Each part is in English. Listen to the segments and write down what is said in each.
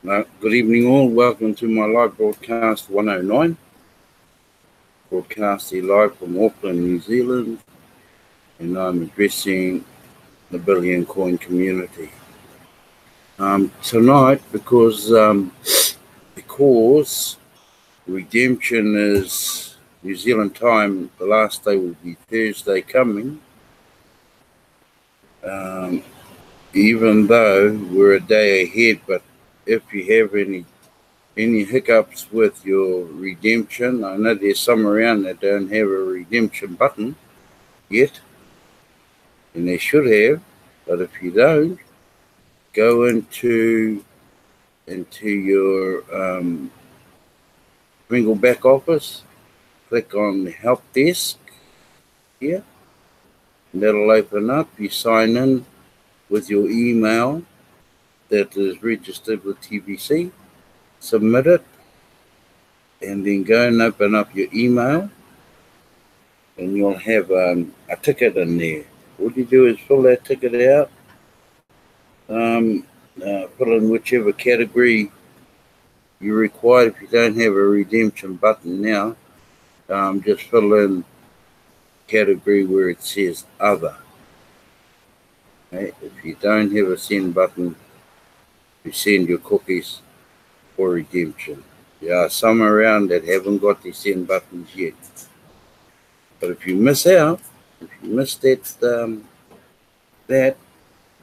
Good evening all, welcome to my live broadcast 109, broadcasting live from Auckland, New Zealand, and I'm addressing the Billion Coin community. Tonight, because redemption is New Zealand time, the last day will be Thursday coming, even though we're a day ahead, but if you have any hiccups with your redemption, I know there's some around that don't have a redemption button yet, and they should have, but if you don't, go into your Ringle back office, click on the help desk here, and that'll open up. You sign in with your email that is registered with TBC, submit it, and then go and open up your email, and you'll have a ticket in there. What you do is fill that ticket out, fill in whichever category you require. If you don't have a redemption button now, just fill in category where it says other. Okay? If you don't have a send button, you send your cookies for redemption. There are some around that haven't got the send buttons yet. But if you miss out, if you miss that,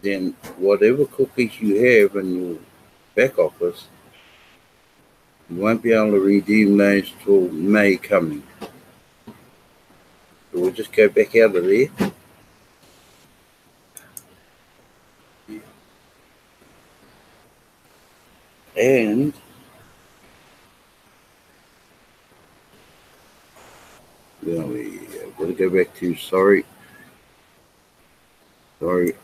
then whatever cookies you have in your back office, you won't be able to redeem those till May coming. So we'll just go back out of there. And I've got to go back to, sorry, I've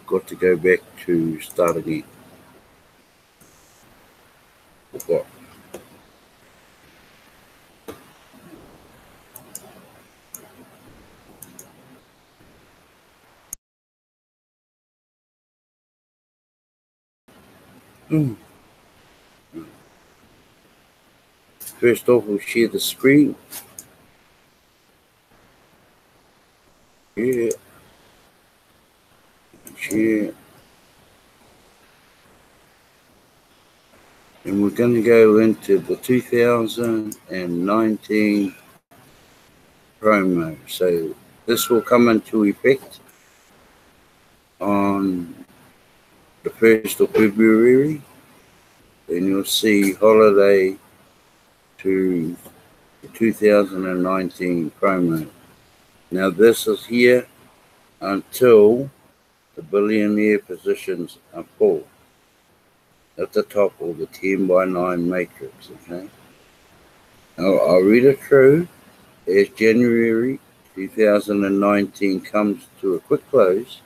got to go back to start again. What? First off, we'll share the screen. Yeah. Share. And we're going to go into the 2019 promo. So this will come into effect on the 1st of February. Then you'll see holiday to the 2019 promo. Now this is here until the billionaire positions are full at the top of the 10x9 matrix. Okay, now I'll read it through. As January 2019 comes to a quick close,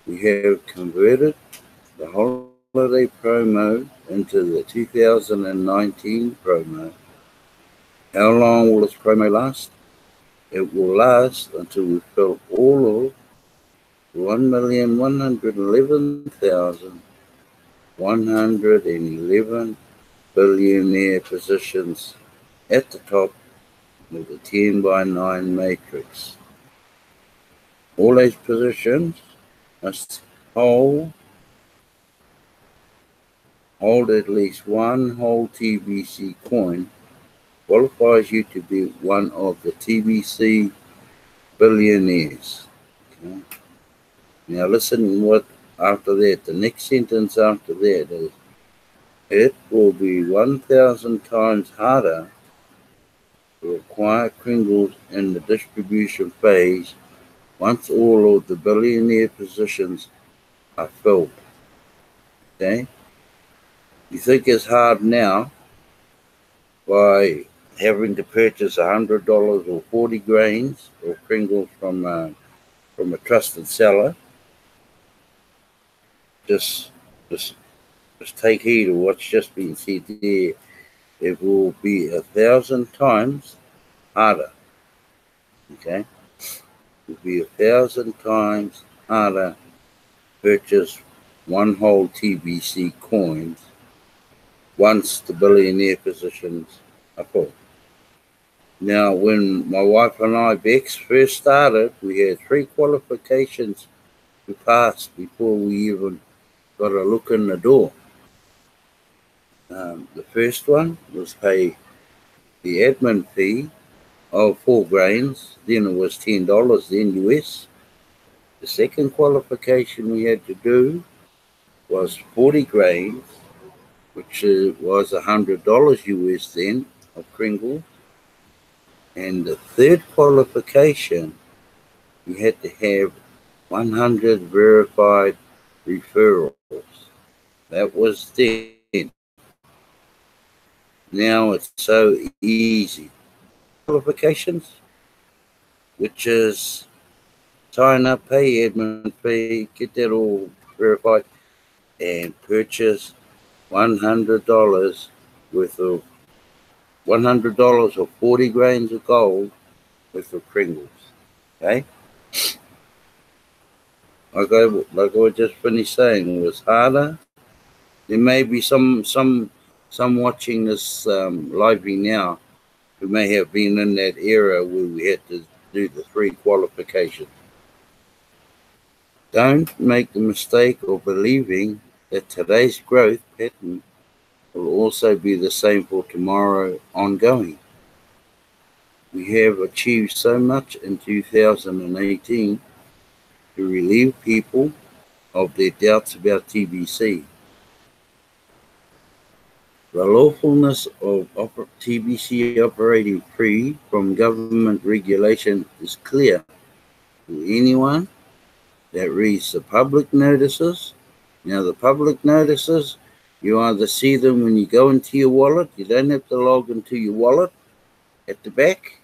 we have converted the holiday promo into the 2019 promo. How long will this promo last? It will last until we fill all of 1,111,111 billionaire positions at the top of the 10x9 matrix. All those positions must hold at least one whole TBC coin, qualifies you to be one of the TBC billionaires. Okay. Now listen what after that, the next sentence after that is, it will be 1,000 times harder to acquire Kringles in the distribution phase once all of the billionaire positions are filled. Okay? You think it's hard now by having to purchase $100 or 40 grains of Kringles from a trusted seller. Just take heed of what's just been said there. It will be 1,000 times harder. Okay? It will be 1,000 times harder to purchase one whole TBC coins once the billionaire positions are full. Now, when my wife and I, Bex, first started, we had 3 qualifications to pass before we even got a look in the door. The first one was pay the admin fee of 4 grains, then it was $10 then US. The second qualification we had to do was 40 grains, which was $100 US then of Kringle. And the third qualification, we had to have 100 verified referrals. That was then. Now it's so easy. Qualifications, which is sign up, pay admin fee, get that all verified, and purchase $100 worth of $100 or 40 grains of gold worth of Pringles. Okay? Like I was just finished saying, it was harder. There may be some watching this live now who may have been in that era where we had to do the 3 qualifications. Don't make the mistake of believing that today's growth pattern will also be the same for tomorrow ongoing. We have achieved so much in 2018 to relieve people of their doubts about TBC. The lawfulness of TBC operating free from government regulation is clear to anyone that reads the public notices. Now, the public notices, you either see them when you go into your wallet. You don't have to log into your wallet at the back.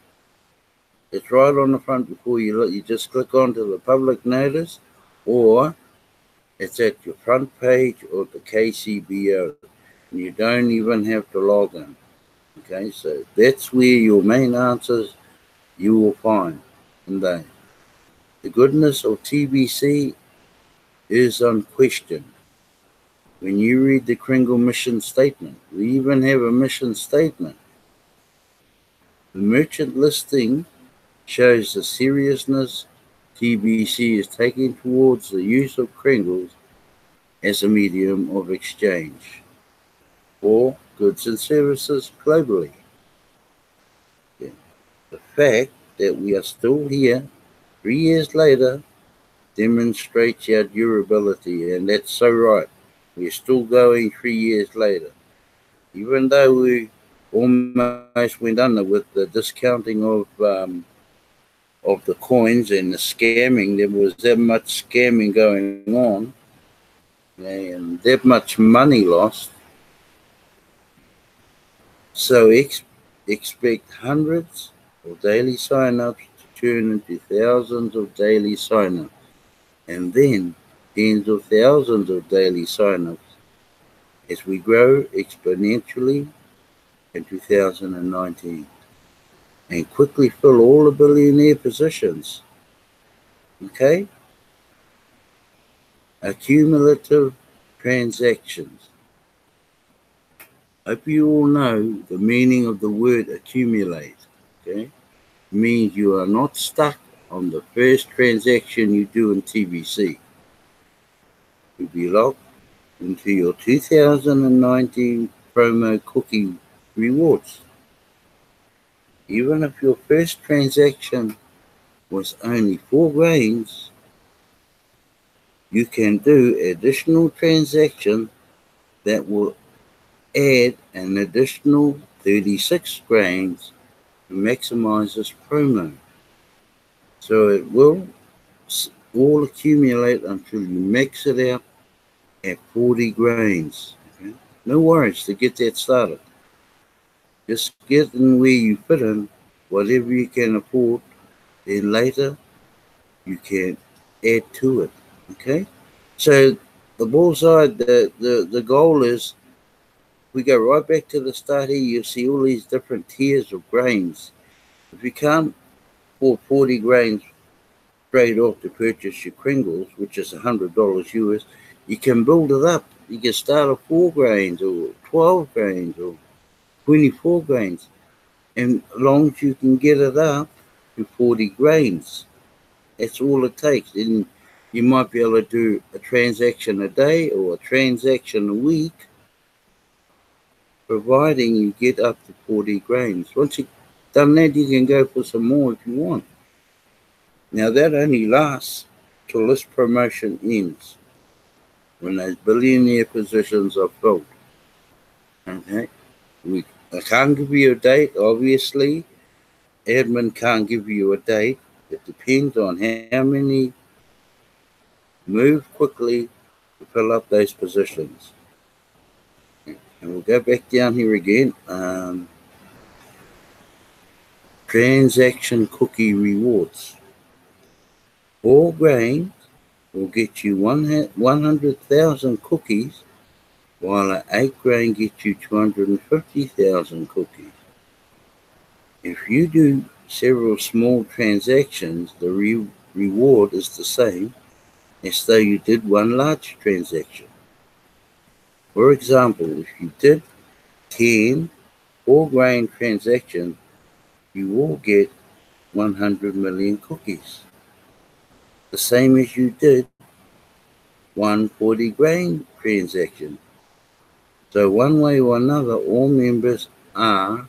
It's right on the front before you look. You just click onto the public notice, or it's at your front page or the KCBO. And you don't even have to log in. Okay, so that's where your main answers you will find. And the goodness of TBC is unquestioned. When you read the Kringle mission statement, we even have a mission statement. The merchant listing shows the seriousness TBC is taking towards the use of Kringles as a medium of exchange for goods and services globally. Yeah. The fact that we are still here 3 years later demonstrates our durability, and that's so right. We're still going 3 years later. Even though we almost went under with the discounting of the coins and the scamming, there was that much scamming going on and that much money lost. So expect hundreds of daily sign-ups to turn into thousands of daily sign-ups, and then tens of thousands of daily sign-ups as we grow exponentially in 2019 and quickly fill all the billionaire positions. Okay? Accumulative transactions. Hope you all know the meaning of the word accumulate. Okay? It means you are not stuck on the first transaction you do in TBC. You'll be locked into your 2019 promo cookie rewards. Even if your first transaction was only 4 grains, you can do additional transactions that will add an additional 36 grains to maximize this promo. So it will all accumulate until you max it out at 40 grains. Okay? No worries to get that started. Just get in where you fit in, whatever you can afford, then later you can add to it. Okay? So the bullseye, the goal is, we go right back to the start here, you'll see all these different tiers of grains. If you can't afford 40 grains straight off to purchase your Kringles, which is $100 US, you can build it up You can start at 4 grains or 12 grains or 24 grains. And as long as you can get it up to 40 grains, that's all it takes. Then you might be able to do a transaction a day or a transaction a week, providing you get up to 40 grains. Once you've done that, you can go for some more if you want. Now, that only lasts till this promotion ends, when those billionaire positions are filled. Okay? I can't give you a date, obviously. Admin can't give you a date. It depends on how many move quickly to fill up those positions. And we'll go back down here again. Transaction cookie rewards. 4 grains will get you 100,000 cookies, while an 8 grain gets you 250,000 cookies. If you do several small transactions, the reward is the same as though you did one large transaction. For example, if you did 10 4-grain transactions, you will get 100 million cookies, the same as you did one 40-grain transaction. So one way or another, all members are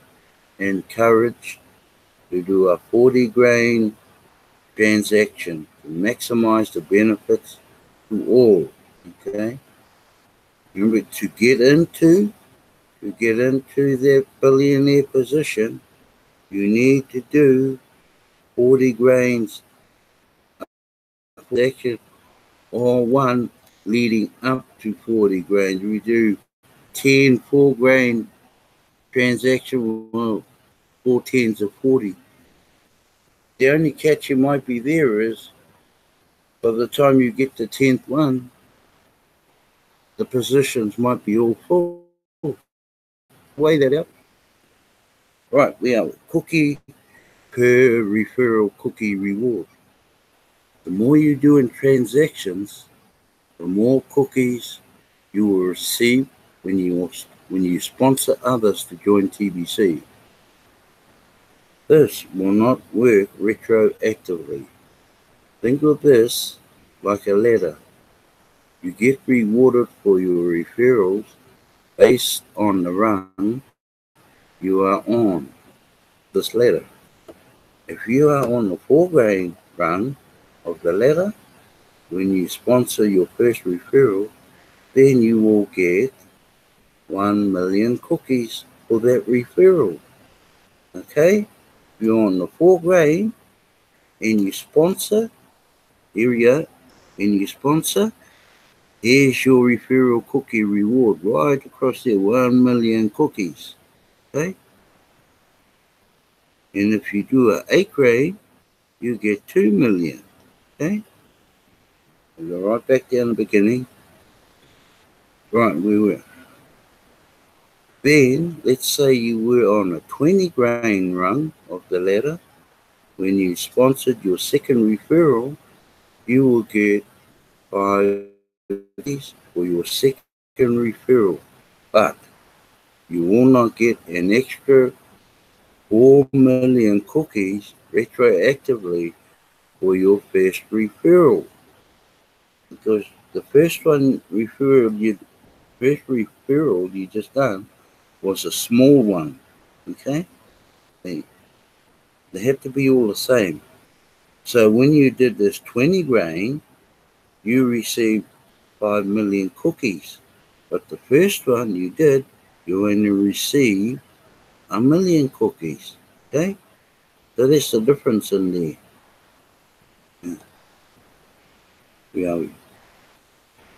encouraged to do a 40-grain transaction to maximize the benefits to all. Okay. Remember, to get into that billionaire position, you need to do 40 grains transaction or one leading up to 40 grains. We do 10 4-grain transaction, well, 4 tens of 40. The only catch you might be there is, by the time you get the 10th one, the positions might be all full. Weigh that out. Right, we have cookie per referral cookie reward. The more you do in transactions, the more cookies you will receive when you sponsor others to join TBC. This will not work retroactively. Think of this like a ladder. You get rewarded for your referrals based on the run you are on this ladder. If you are on the 4-grain run of the ladder, when you sponsor your first referral, then you will get 1 million cookies for that referral. Okay? If you're on the 4-grain and you sponsor, here we go, and you sponsor, here's your referral cookie reward right across there, 1 million cookies. Okay? And if you do an 8-grain, you get 2 million. Okay? We go right back down the beginning. Right, we were. Then, let's say you were on a 20-grain run of the ladder. When you sponsored your second referral, you will get 5 cookies for your second referral. But you will not get an extra 4 million cookies retroactively for your first referral. Because the first referral you just done was a small one. Okay? They have to be all the same. So when you did this 20-grain, you received 5 million cookies. But the first one you did, you only received 1 million cookies. Okay? So that's the difference in there. Yeah.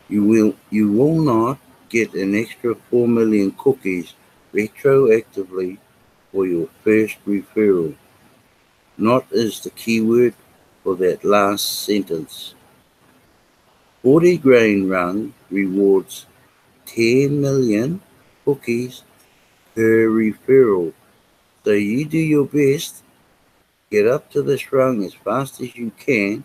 You will not get an extra 4 million cookies retroactively for your first referral. Not is the keyword for that last sentence. 40-grain run rewards 10 million cookies per referral. So you do your best, get up to this rung as fast as you can,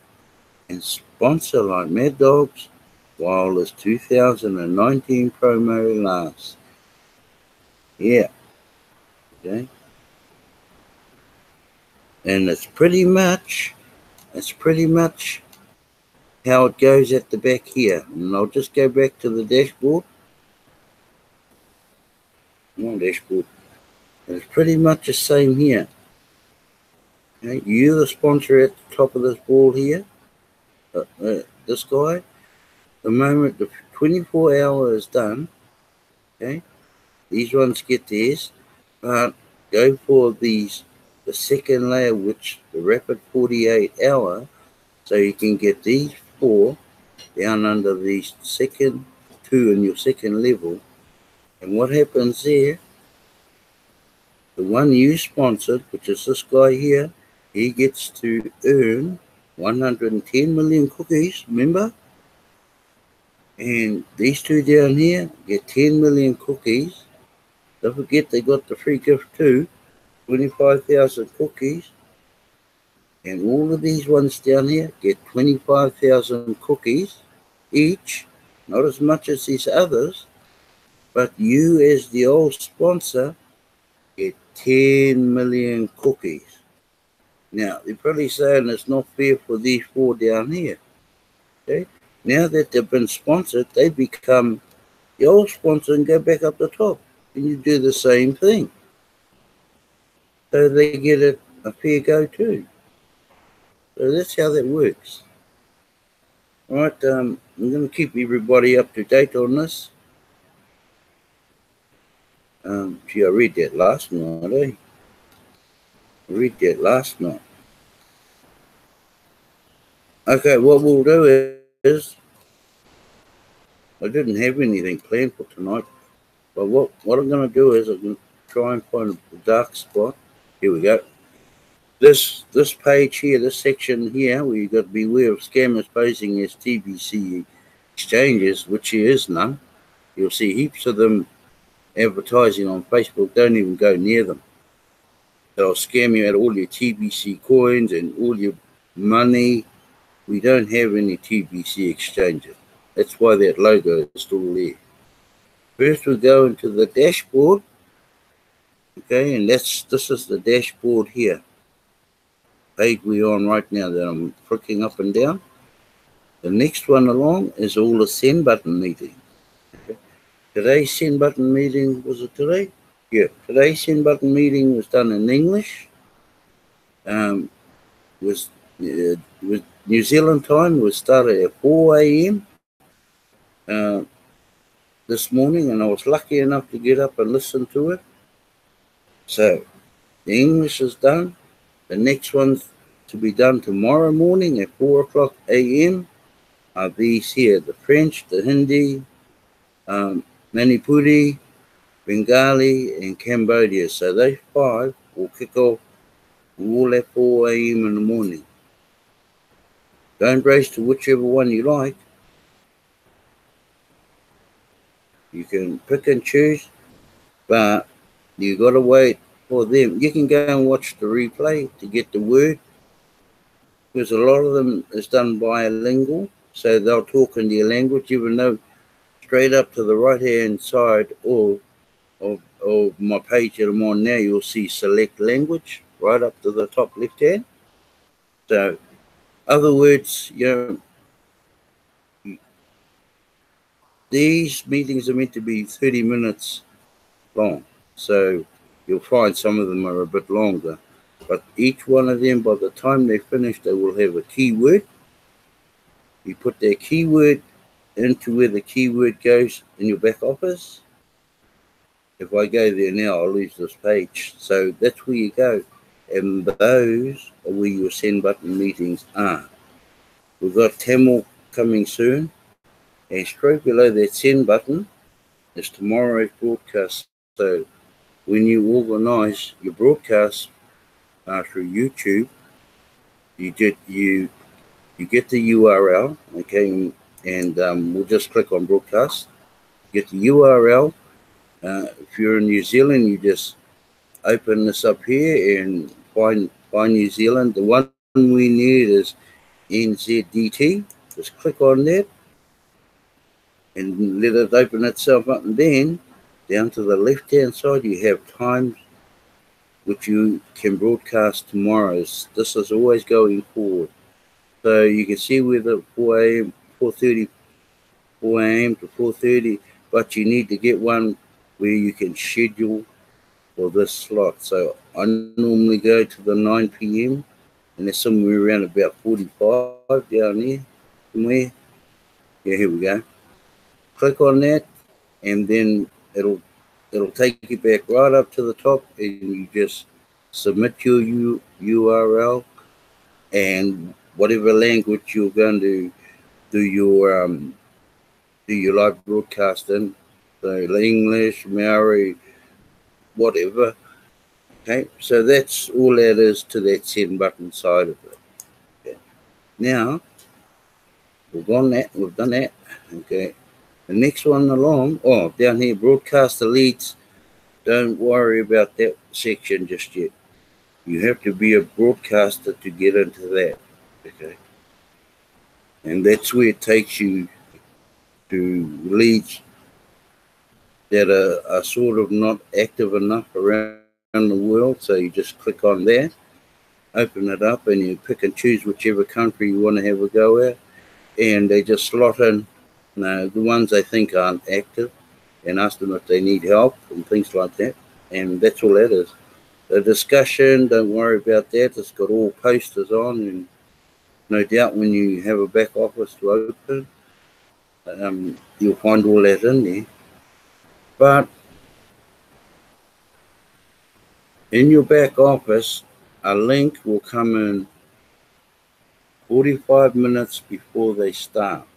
and sponsor like mad dogs while this 2019 promo lasts. Yeah, okay. And it's pretty much how it goes at the back here. And I'll just go back to the dashboard. Come on, dashboard. And it's pretty much the same here. Okay, you're the sponsor at the top of this ball here. This guy. The moment the 24 hour is done, okay, these ones get theirs, but go for the second layer, which the rapid 48 hour, so you can get these 4 down under these second 2 in your second level. And what happens there, the one you sponsored, which is this guy here, he gets to earn 110 million cookies, remember? And these 2 down here get 10 million cookies. Don't forget they got the free gift too, 25,000 cookies. And all of these ones down here get 25,000 cookies each, not as much as these others, but you as the old sponsor get 10 million cookies. Now, they're probably saying it's not fair for these 4 down here. Okay? Now that they've been sponsored, they become the old sponsor and go back up the top. And you do the same thing. So they get a fair go too. So that's how that works. All right, I'm going to keep everybody up to date on this. Gee, I read that last night, eh? I read that last night. Okay, what we'll do is, I didn't have anything planned for tonight, but what I'm going to do is I'm going to try and find a dark spot. Here we go. This page here, this section here, where you've got to beware of scammers posing as TBC exchanges, which there is none. You'll see heaps of them advertising on Facebook. Don't even go near them. They'll scam you out of all your TBC coins and all your money. We don't have any TBC exchanges. That's why that logo is still there. First we go into the dashboard. Okay, and this is the dashboard here. Page we're on right now that I'm flicking up and down. The next one along is all the send button meeting. Okay. Today's send button meeting, was it today? Yeah, today's send button meeting was done in English. With New Zealand time was started at 4 a.m. This morning, and I was lucky enough to get up and listen to it. So the English is done. The next one's to be done tomorrow morning at 4 o'clock a.m. are these here, the French, the Hindi, Manipuri, Bengali, and Cambodia. So those 5 will kick off all at 4 a.m. in the morning. Don't race to whichever one you like. You can pick and choose, but you got to wait for them. You can go and watch the replay to get the word, because a lot of them is done bilingual, so they'll talk in their language, even though straight up to the right-hand side of my page that I'm on now, you'll see select language right up to the top left-hand. So, other words, these meetings are meant to be 30 minutes long, so you'll find some of them are a bit longer, but each one of them, by the time they finish, they will have a keyword. You put their keyword into where the keyword goes in your back office. If I go there now, I'll lose this page. So that's where you go, and those are where your send button meetings are. We've got Tamil coming soon, and straight below that send button is tomorrow's broadcast. So when you organise your broadcast through YouTube, you get the URL, okay, and we'll just click on broadcast. Get the URL. If you're in New Zealand, you just open this up here and find New Zealand. The one we need is NZDT. Just click on that. and let it open itself up, and then down to the left hand side you have times which you can broadcast tomorrow. This is always going forward. So you can see whether 4 a.m., 4:30, 4 a.m. to 4:30, but you need to get one where you can schedule for this slot. So I normally go to the 9 p.m. and there's somewhere around about 45 down there somewhere. Yeah, here we go. Click on that, and then it'll take you back right up to the top, and you just submit your URL and whatever language you're going to do your live broadcast in. So English, Maori, whatever. Okay, so that's all that is to that send button side of it. Okay. Now we've done that. Okay. The next one along, down here, broadcast the leads. Don't worry about that section just yet. You have to be a broadcaster to get into that. Okay. And that's where it takes you to leads that are sort of not active enough around the world. So you just click on that, open it up, and you pick and choose whichever country you want to have a go at. And they just slot in the ones they think aren't active and ask them if they need help and things like that. And that's all that is. The discussion, don't worry about that. It's got all posters on, and no doubt when you have a back office to open, you'll find all that in there. But in your back office, a link will come in 45 minutes before they start.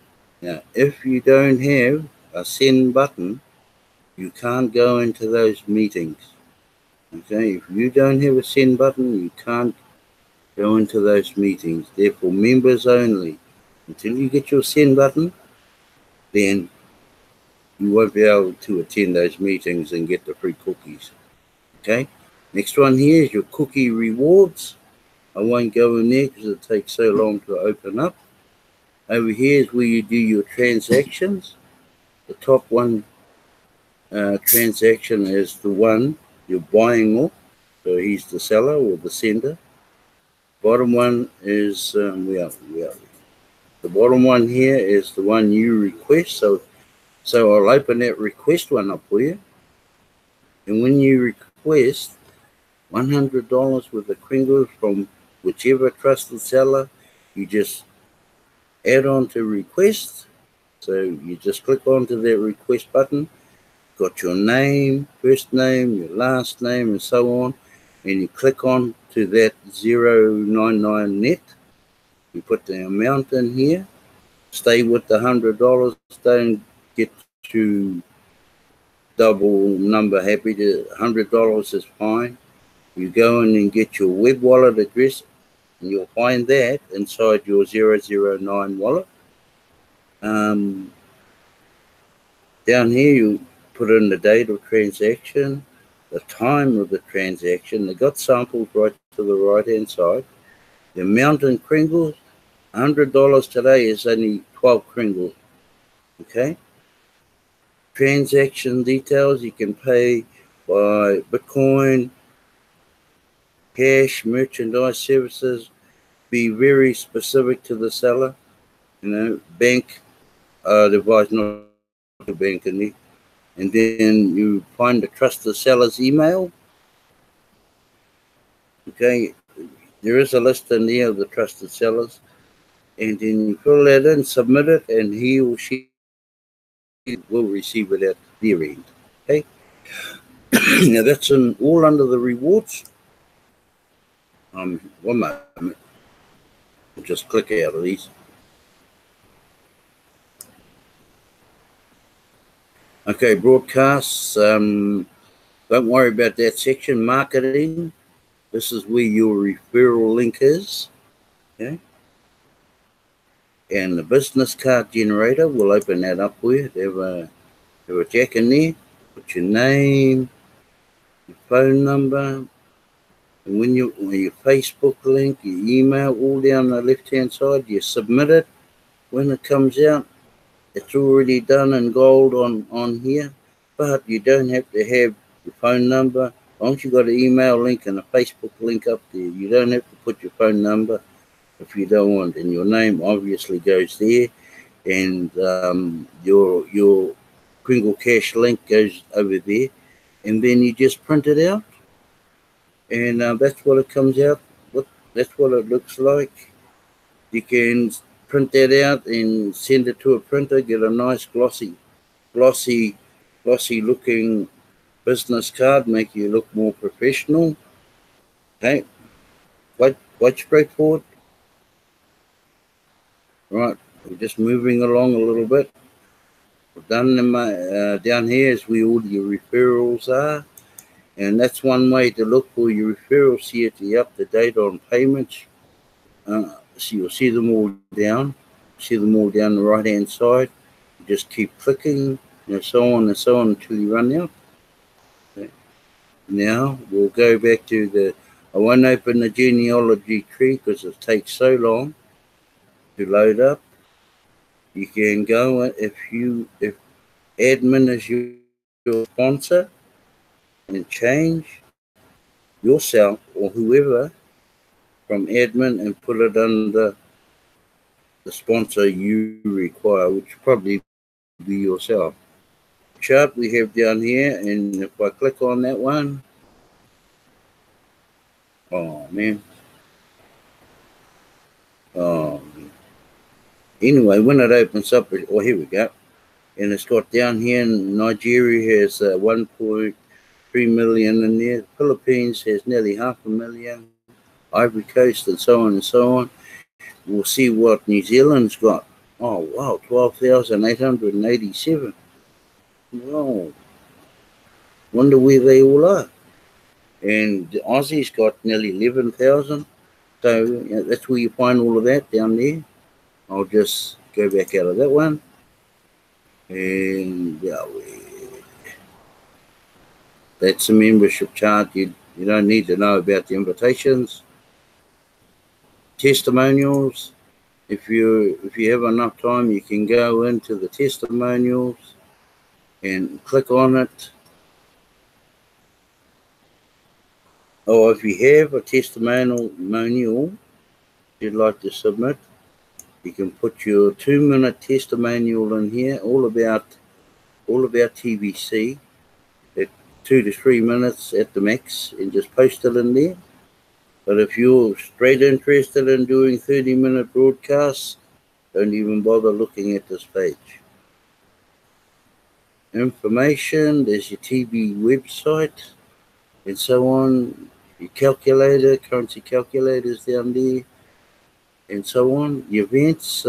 Now, if you don't have a send button, you can't go into those meetings. Okay, if you don't have a send button, you can't go into those meetings. They're for members only. Until you get your send button, then you won't be able to attend those meetings and get the free cookies. Okay, next one here is your cookie rewards. I won't go in there because it takes so long to open up. Over here is where you do your transactions. The top one transaction is the one you're buying off. So he's the seller or the sender. Bottom one is, the bottom one here is the one you request. So I'll open that request one up for you. And when you request $100 worth of Kringles from whichever trusted seller, you just add on to request. So you just click onto that request button, got your name, first name, your last name, and so on, and you click on to that 099 net. You put the amount in here, stay with the $100, don't get to double number happy. $100 is fine. You go in and get your web wallet address, and you'll find that inside your 009 wallet. Down here, you put in the date of transaction, the time of the transaction. They got samples right to the right-hand side. The amount in Kringles, $100 today is only 12 Kringles. Okay? Transaction details, you can pay by Bitcoin, cash, merchandise, services. Be very specific to the seller. Bank, advise not to bank in there. And then you find the trusted seller's email. Okay, there is a list in there of the trusted sellers. And then you fill that in, submit it, and he or she will receive it at their end. Okay, now that's all under the rewards. One moment, I'll just click out of these. Okay, broadcasts. Don't worry about that section. Marketing. This is where your referral link is. Okay. And the business card generator, we'll open that up for you. Have a jack in there. Put your name, your phone number, and when your Facebook link, your email, all down the left-hand side, you submit it. When it comes out, It's already done in gold on here, but you don't have to have your phone number. As long as you've got an email link and a Facebook link up there, you don't have to put your phone number if you don't want, and your name obviously goes there, and your Kringle Cash link goes over there, and then you just print it out, and that's what it comes out. That's what it looks like. You can print that out and send it to a printer, get a nice glossy looking business card, make you look more professional. Okay, quite straightforward. Right, we're just moving along a little bit. Down here is where all your referrals are, and that's one way to look for your referrals here to be up to date on payments. So you'll see them all down. See them all down the right hand side. You just keep clicking, so on and so on until you run out. Okay. Now we'll go back to I won't open the genealogy tree because it takes so long to load up. You can go if admin is your sponsor, and change yourself or whoever from admin and put it under the sponsor you require, which will probably be yourself. Chart we have down here, and if I click on that one, oh man. Anyway, when it opens up, oh, here we go. And it's got down here, Nigeria has 1.3 million in there. The Philippines has nearly 500,000. Ivory Coast, and so on and so on. We'll see what New Zealand's got. Oh, wow, 12,887. Wow. Wonder where they all are. And the Aussie's got nearly 11,000. So that's where you find all of that down there. I'll just go back out of that one. And that's a membership chart. You don't need to know about the invitations. Testimonials. If you have enough time, you can go into the testimonials and click on it. Or if you have a testimonial you'd like to submit, you can put your 2-minute testimonial in here, all about TBC, at 2 to 3 minutes at the max, and just post it in there. But if you're straight interested in doing 30-minute broadcasts, don't even bother looking at this page. Information, there's your TV website, and so on. Your calculator, currency calculators down there, and so on. The events,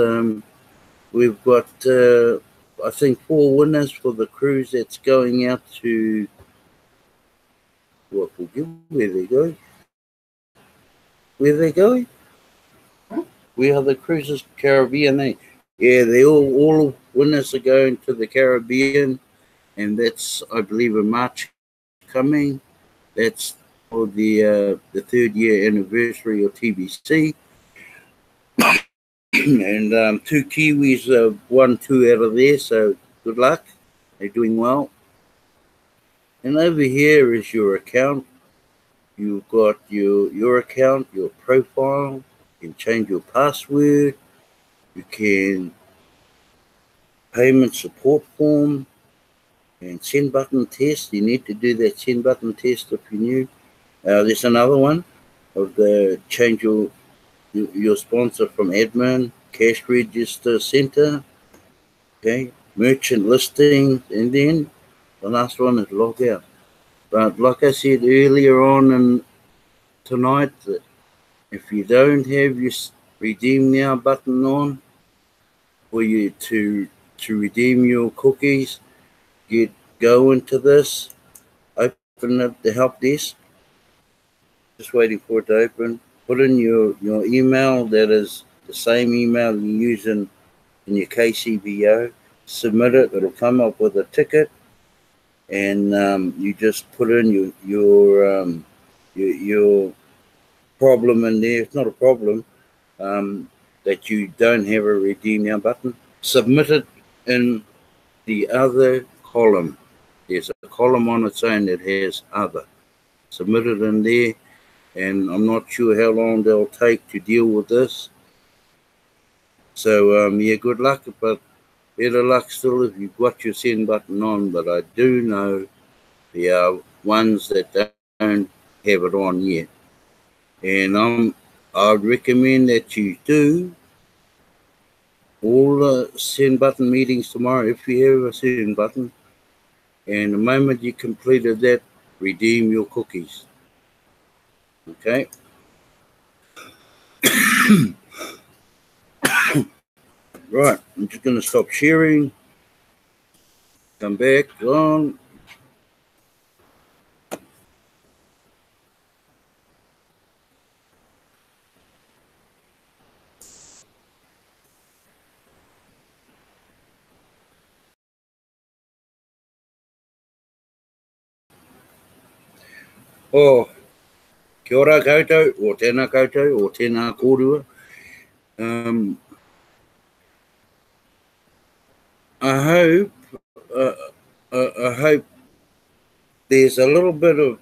we've got, I think, 4 winners for the cruise that's going out to, where they go? Where they going? Where are the cruises? Caribbean, Yeah, they all winners are going to the Caribbean, and that's, I believe, in March coming. That's for the 3rd year anniversary of TBC. And 2 Kiwis won 2 out of there, so good luck. They're doing well. And over here is your account. You've got your account, your profile. You can change your password. You can payment support form and send button test. You need to do that send button test if you're new. There's another one of the change your sponsor from admin, cash register center, okay, merchant listing, and then the last one is log out. But like I said earlier on tonight, that if you don't have your redeem now button on for you to redeem your cookies, go into this, open up the help desk, just waiting for it to open. Put in your email, that is the same email you use in your KCBO. Submit it, it'll come up with a ticket, and you just put in your problem in there. It's not a problem that you don't have a redeem now button. Submit it in the other column. There's a column on its own that has other. Submit it in there, and I'm not sure how long they'll take to deal with this. So, yeah, good luck, but better luck still if you've got your send button on. But I do know there are ones that don't have it on yet. And I'd recommend that you do all the send button meetings tomorrow if you have a send button. And the moment you completed that, redeem your cookies. Okay? Right, I'm just going to stop sharing. Come back on. Oh, kia ora koutou, o tēnā koutou, o tēnā kōrua. I hope there's a little bit of,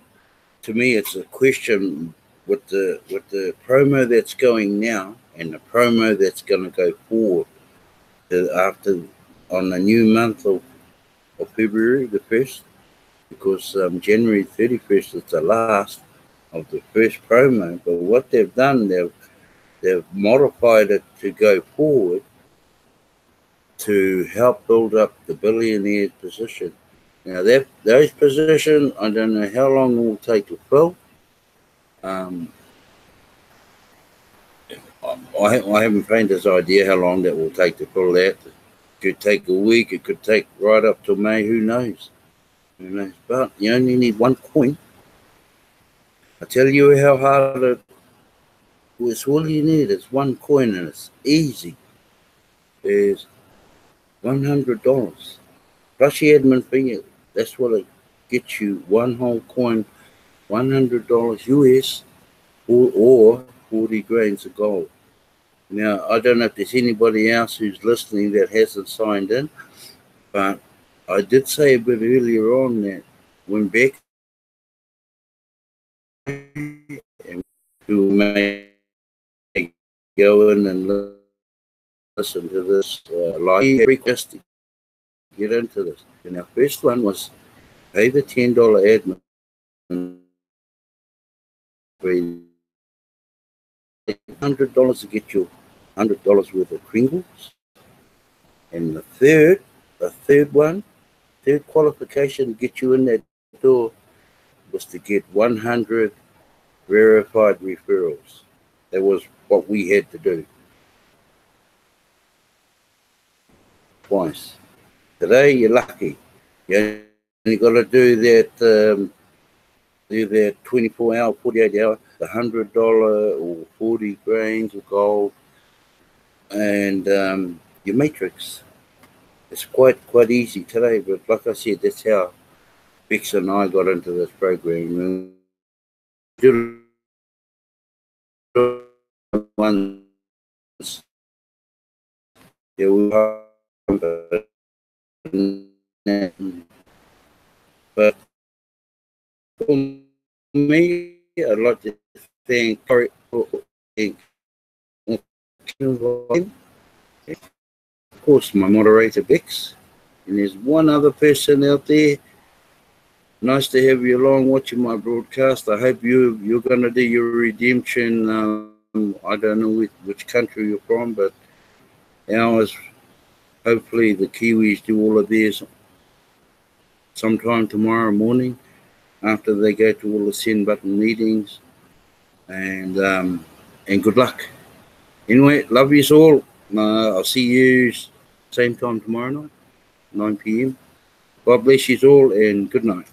to me, it's a question with the promo that's going now and the promo that's going to go forward after on the new month of February the 1st, because January 31st is the last of the first promo. But what they've done, they've modified it to go forward to help build up the billionaire position. Now, those positions, I don't know how long it will take to fill. I haven't faintest idea how long that will take to fill that. It could take a week. It could take right up to May. Who knows? Who knows? But you only need one coin. I tell you how hard it was. All you need is one coin, and it's easy. There's $100 plus your admin fee. That's what it gets you. One whole coin, $100 US, or 40 grains of gold. Now, I don't know if there's anybody else who's listening that hasn't signed in, but I did say a bit earlier on that when Beck and who may go in and listen to this live request to get into this. And our first one was pay the $10 admin fee. $100 to get you $100 worth of Kringles. And the third qualification to get you in that door was to get 100 verified referrals. That was what we had to do. Twice. Today you're lucky. You only got to do that 24-hour, 48-hour, the $100 or 40 grains of gold, and your matrix. It's quite easy today, but like I said, that's how Bex and I got into this program. Once, yeah, we were, but for me, I'd like to thank Corey for of course, my moderator Bex, and there's one other person out there. Nice to have you along watching my broadcast. I hope you're going to do your redemption. I don't know which country you're from, but ours, hopefully the Kiwis do all of theirs sometime tomorrow morning after they go to all the send button meetings. And good luck. Anyway, love you all. I'll see you same time tomorrow night, 9 p.m. God bless you all, and good night.